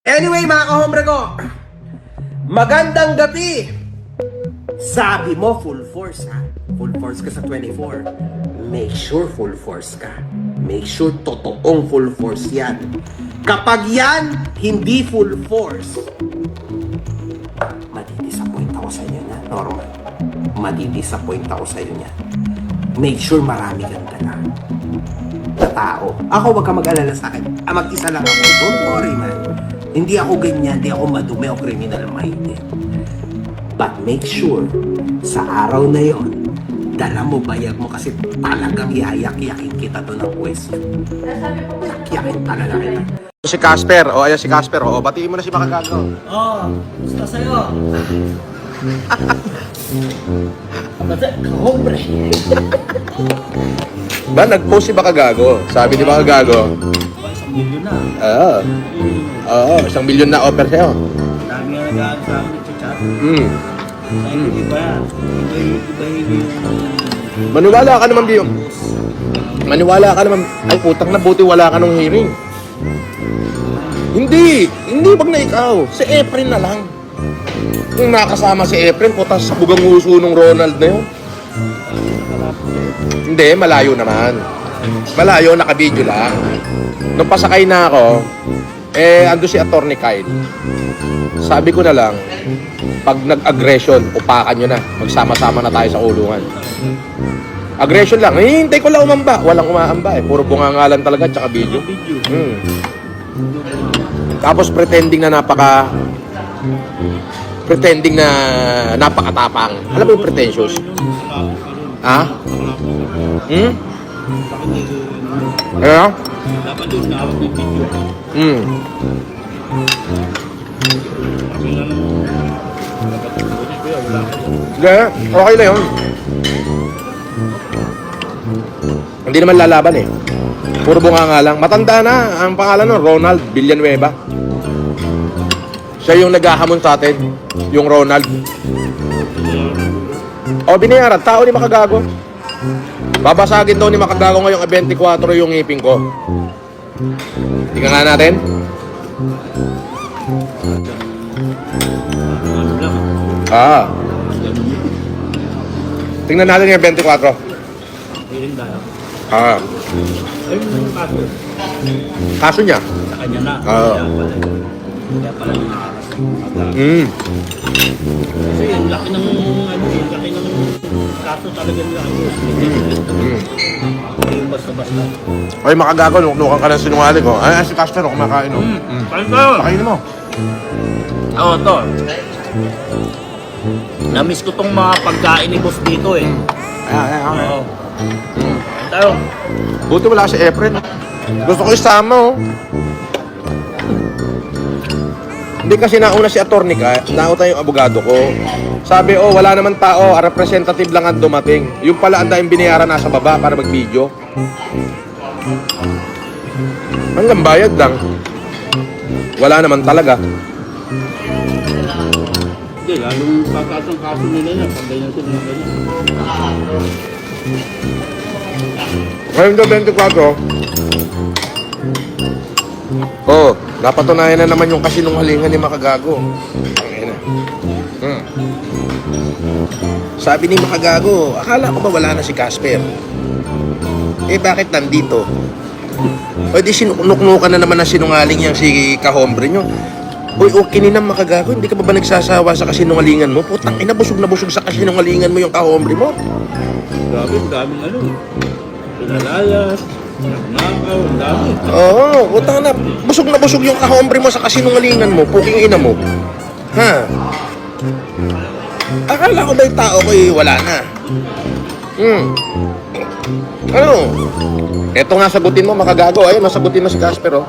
Anyway, mga kahombre ko, magandang gabi. Sabi mo full force ha? Full force ka sa 24. Make sure full force ka. Make sure totoong full force yan. Kapag yan, hindi full force, madidisappoint ako sa inyo na, normal. Madidisappoint ako sa inyo niya. Make sure marami kang dala na tao. Ako, wag ka mag-alala sa akin. Mag-isa lang ako. Don't worry, man. Hindi ako ganyan, hindi ako madumi o criminal minded. But make sure, sa araw na yon, dala mo bayag mo kasi talagang yayak-yakin kita doon ng question. Yakin talaga kita. Si Casper, ayan si Casper, batiin mo na si Makagago. Gusto sa'yo. Kasi, hombre. Ba, nag-post si Makagago. Sabi ni Makagago, 1 milyon na. $1 milyon na offer sa'yo. Dami nga nag-aano sa amin, chat. Sabi ko, iba yan. Maniwala ka naman, Biyo. Maniwala ka naman. Ay, putang na, buti wala ka nung hearing. Hindi wag na ikaw. Si Efren na lang. Kung nakasama si Efren, putas sa bugang uso nung Ronald na yun. Hindi, malayo naman. Malayo, naka-video lang. Nung pasakay na ako, ando si Atty. Kyle. Sabi ko na lang, pag nag-aggression, upakan nyo na. Magsama-sama na tayo sa kulungan. Aggression lang. Hintay ko lang umamba. Walang umaamba eh. Puro bungangalan talaga, tsaka video. Tapos pretending na napakatapang. Alam mo yung pretentious? Ha? Ano? Dapat doon na awag ng video. Hindi, okay na yun. Hindi naman lalaban eh. Puro bunga nga lang. Matanda na. Ang pangalan nun, Ronald Villanueva. Siya yung naghahamon sa atin. Yung Ronald. Binayaran. Tao ni Makagago. Babasagin daw ni Makagago ngayong 24 yung ngipin ko. Tingnan nga natin. Tingnan natin yung 24. Hearing tayo. Ayun na yung kaso. Kaso niya? Sa kanya na. Kaya pala yung nakakas. Kasi yung laki ng kaso talaga nila. Hindi yung basta-basta. Ay, Makagago, nukan ka ng sinungaling ko. Ay, si Casper, kumakain o. Kain tayo! Pakainin mo. To. Na-miss ko tong mga pagkain ni boss dito eh. Oo. Kain tayo. Buti wala si Efren. Gusto ko isama oh. Hindi kasi nauna si Atty. Nauna yung abogado ko. Sabi, wala naman tao, representative lang ang dumating. Yung pala ang dahil binayaran nasa baba para mag-video. Hanggang bayad lang. Wala naman talaga. Hindi, lalong kakasang kaso nila yan. Pag ganyan sila ng ganyan. Ngayon daw 24. Napatunayan na naman yung kasinungalingan ni Makagago. Sabi ni Makagago, akala ko ba wala na si Casper? Bakit nandito? Di sinuknukan na naman na sinungaling yung si kahombre nyo. Okay ni na Makagago, hindi ka ba nagsasawa sa kasinungalingan mo? Putang ina, busog na busog sa kasinungalingan mo yung kahombre mo. Grabe, daming ano. Pinalayas, nakaw, ang dami. Utang na busog yung kahombre mo sa kasinungalingan mo, puking ina mo. Ha? Akala ko ba yung tao ko wala na? Ano? Eto nga sagutin mo, Makagago. Ayun, masagutin mo si Casper, oh.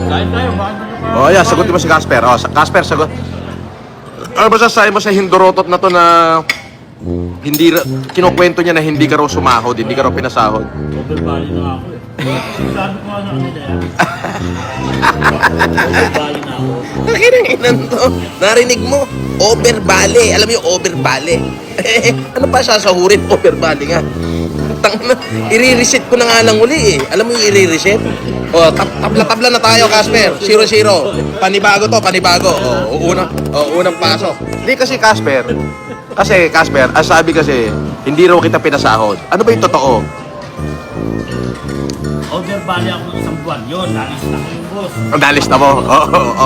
Kain tayo, bakit Yeah, sagutin mo si Casper. Casper, sagot. Ano ba sasabi mo sa hindorotot na to na hindi kinukwento niya na hindi ka raw sumahod, hindi ka raw pinasahod? overbali na ako eh. Sabi ko nga sa kanila yan. Overbali na ako. Nakiringinan to. Narinig mo? Overbali. Alam mo yung overbali? Ano pa sasahurin? Overbali nga. Tangina, i-reset ko na nga lang uli eh. Alam mo yung i-reset? O, tabla-tabla na tayo, Casper. 0-0. Panibago to, panibago. Unang pasok. Hindi kasi, Casper, ang sabi kasi, hindi raw kita pinasahod. Ano ba yung totoo? Over bali ako ng isang buwan. Yun, nalis na ko yung boss. Ang dalis na mo.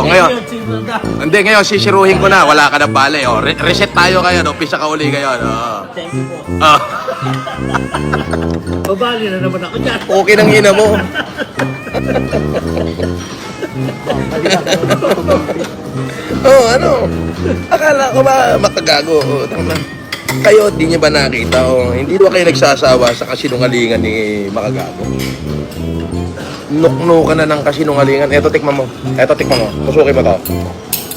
Ngayon. Yun, sinundan. Hindi, ngayon, sisiruhin ko na. Wala ka na bale. Reset tayo ngayon. Umpisa ka uli ngayon. Thank you, boss. Oh. Babali na naman ako dyan. Okay nang ina mo. Ano? Akala ko ba makagago? Tama. Kayo, di niya ba nakita? Hindi ba kayo nagsasawa sa kasinungalingan ni Makagago? Nukno ka na ng kasinungalingan. Eto, tikman mo. Tusukin mo to.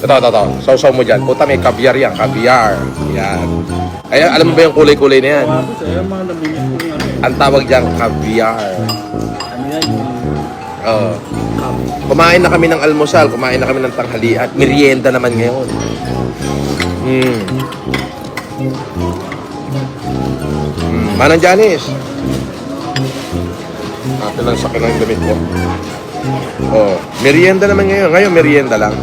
Ito. Sausaw mo dyan. Puta, may caviar yan. Caviar. Yan. Ay, alam mo ba yung kulay-kulay na yan? Boss, ayun mga nabili ko yung ano. Ang tawag dyan, caviar. Ano yan yung... Kumain na kami ng almusal, kumain na kami ng tanghalian. Merienda naman ngayon. Manang Janice. Ate lang sa ng damit mo. Merienda naman ngayon. Ngayon, merienda lang.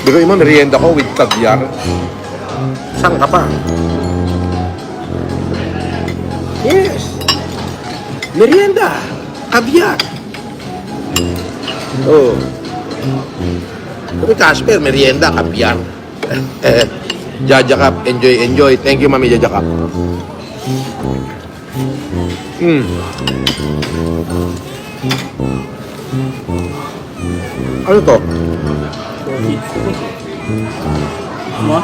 Biruin mo, merienda ko with caviar. Saan ka pa? Yes. Merienda. Caviar. Sabi Casper, merienda, caviar. Jaja Cup, enjoy. Thank you, Mami Jaja Cup. Ano to? Mo?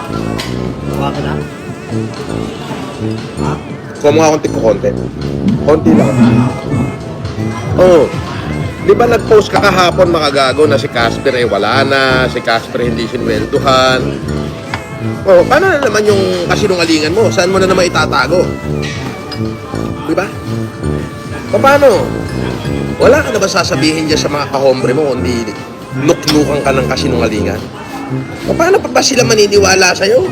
Huwag ka na? Kuha mo nga akong konti. Konti lang. Di ba nag-post ka kahapon Makagago na si Casper ay wala na, si Casper hindi sinwelduhan. Paano na naman yung kasinungalingan mo? Saan mo na naman itatago? Di ba? Paano? Wala ka na ba sasabihin dyan sa mga kahombre mo kundi nuknukan ka ng kasinungalingan? Paano pa ba sila maniniwala sa'yo?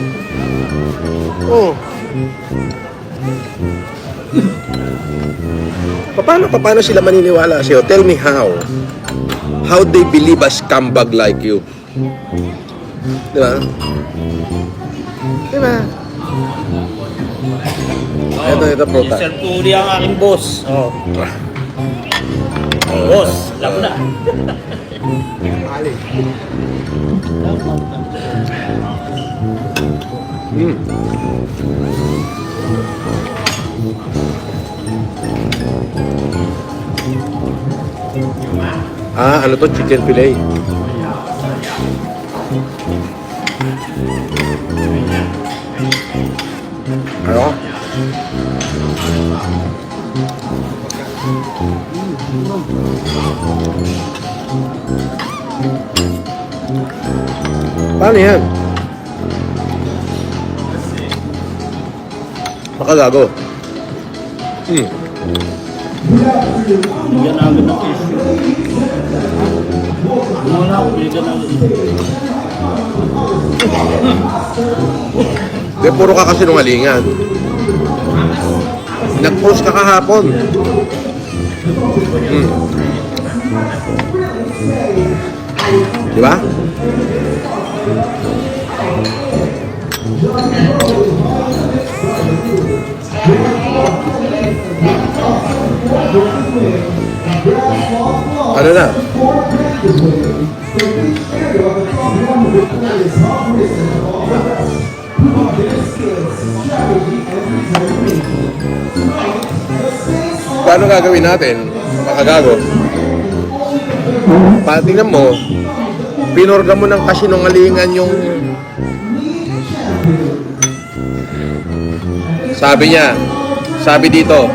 Paano sila maniniwala sa'yo? Tell me how. How they believe a scumbag like you? Diba? Ito, puta. Sir Tuli ang aking boss. Boss, alam mo na. Ano to? Chicken fillet. Ano? Paano yan? Makagago. Bigyan namin ng tissue. Wala ako, bigyan namin. Di, puro ka kasinungalingan. Nag-post ka kahapon. Di ba? Ano na? Paano gagawin natin? Makagago. Tingnan mo, pinorga mo ng kasinungalingan yung sabi dito,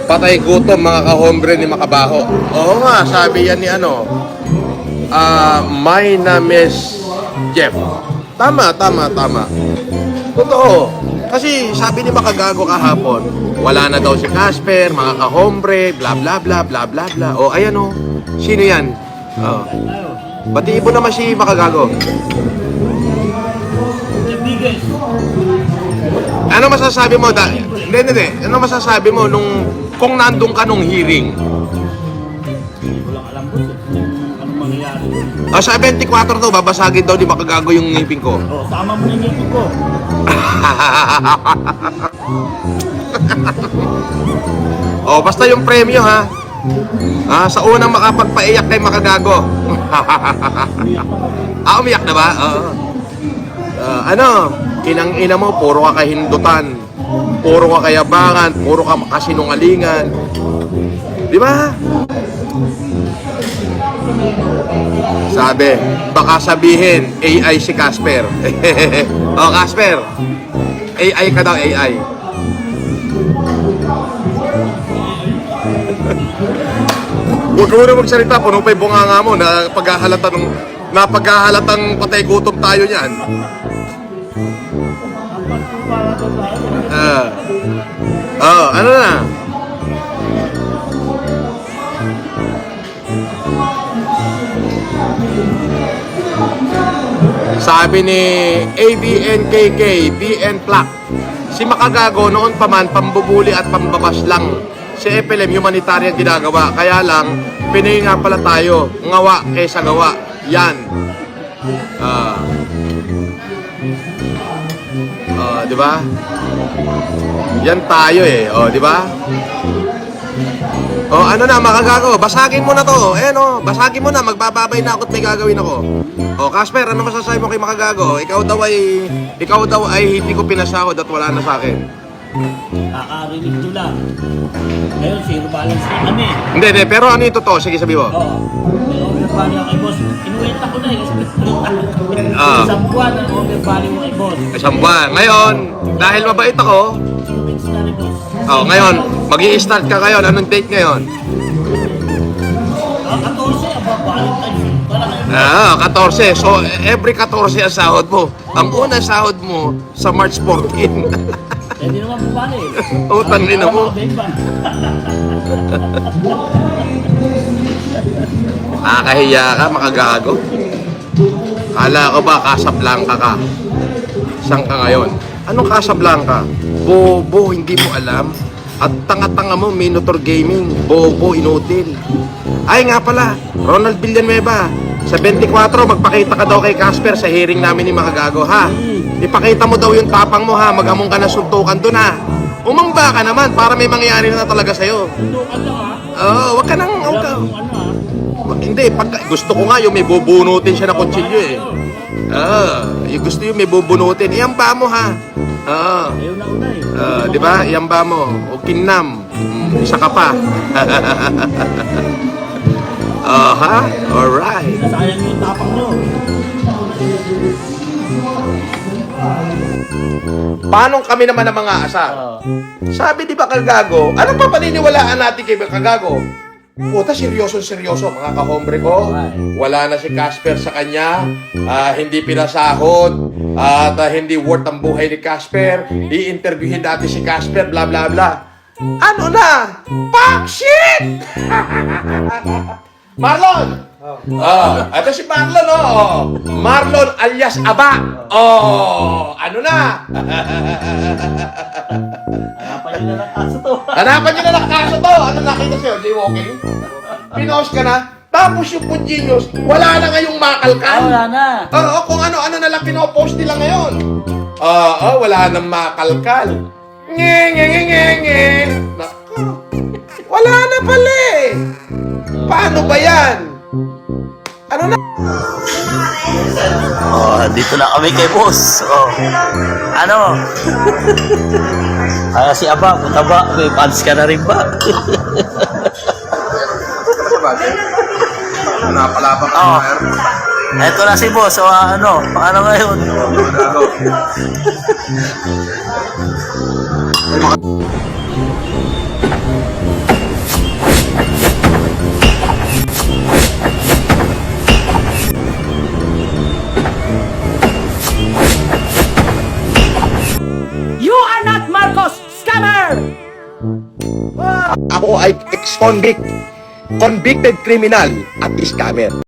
patay gutom mga kahombre ni Makabaho. Oo nga, sabi yan ni my name is Jeff. Tama. Totoo. Kasi sabi ni Makagago kahapon, wala na daw si Casper, mga kahombre, bla bla bla bla bla bla. Ayan sino yan? Batiin mo naman si Makagago. Rodriguez. Ano masasabi mo? Hindi. Ano masasabi mo kung nandun ka nung hearing? Walang alam boss. Anong mangyayari. Sa 24 to, babasagin daw, di makagago yung ngipin ko. Oh, sama mo na yung ngipin ko. Basta yung premyo ha. Sa unang makapagpaiyak kay makagago. Umiyak na ba? Oo. Kinang-ina mo, puro ka kahindutan. Puro ka kayabangan, puro ka kasinungalingan. Di ba? Sabi, baka sabihin, AI si Casper. Casper. AI ka daw, AI. Huwag ka muna magsalita, puno pa yung bunganga mo na paghahalatang patay gutom tayo niyan. Ano na? Sabi ni ABNKK, BN Plak, si makagago noon pa man pambubuli at pambabas lang. Si FLM humanitarian ginagawa, kaya lang pinahinga pala tayo, ngawa kaysa gawa. Yan. Di ba? Yan tayo eh. Di ba? Ano na, makagago, basagin mo na to. Basagin mo na, magbababay na ako at may gagawin ako. Casper, ano masasabi mo kay makagago? Ikaw daw ay hindi ko pinasahod at wala na sa akin. Kakarinig nyo lang. Ngayon, zero balance na kami. Hindi, pero ano yung totoo? Sige, sabi mo. May overvalue ako kay boss. Inuwenta ko na eh. Isang buwan ang overvalue ko kay boss. Isang buwan. Ngayon, dahil mabait ako, Sinumix na rin boss. ngayon, mag-i-start ka ngayon. Anong date ngayon? 14, abang Valentine's. Wala kayo. 14. So, every 14 ang sahod mo. Ang unang sahod mo sa March 14. Hindi naman bumali. Utang din mo. Nakakahiya ka, makagago. Kala ko ba Casablanca ka? Saan ka ngayon? Anong Casablanca? Bobo, hindi mo alam. At tanga-tanga mo, Minotaur Gaming. Bobo, inutil. Ay nga pala, Ronald Villanueva. Sa 24, magpakita ka daw kay Casper sa hearing namin ni Makagago, ha? Ipakita mo daw yung tapang mo, ha? Maghamong ka ng suntukan dun, ha? Umamba ka naman para may mangyari na talaga sa'yo. Sundukan lang ha. Wag ka nang... Wala kung ano ha. Hindi, gusto ko nga yung may bubunutin siya na kutsilyo, eh. Yung gusto yung may bubunutin. Iyamba mo, ha? Ayaw na una eh. Di ba? Iyamba mo. O kinam. Isa ka pa. Alright. Nasayang yung tapang nyo. Paano kami naman ang mga asar? Sabi di ba Kagago, anong pa paniniwalaan natin kay Kagago? Puta, seryoso mga kahombre ko. Wala na si Casper sa kanya, hindi pinasahod, at hindi worth ang buhay ni Casper. I-interviewin natin si Casper, bla bla bla. Ano na? Fuck shit! Marlon! Ito si Marlon, Marlon alias Aba. Ano na? Hanapan nyo na lang kaso to. Hanapan nyo na lang kaso to. Ano nakita sa'yo? Jaywalking? Pinost ka na? Tapos yung Puginius, wala na ngayong makalkan. Wala na. Kung ano-ano na lang pinopost nila ngayon. Wala nang makalkal. Nge. Naku. Wala na pala eh. Paano ba yan? Ano na? Dito na kami kay boss. Ano? Si Aba, punta ba? May fans ka na rin ba? Napalabang ka. Eto na si boss. Paano ngayon? You are not Marcos Scammer! Ako ay ex-convict, convicted criminal at scammer.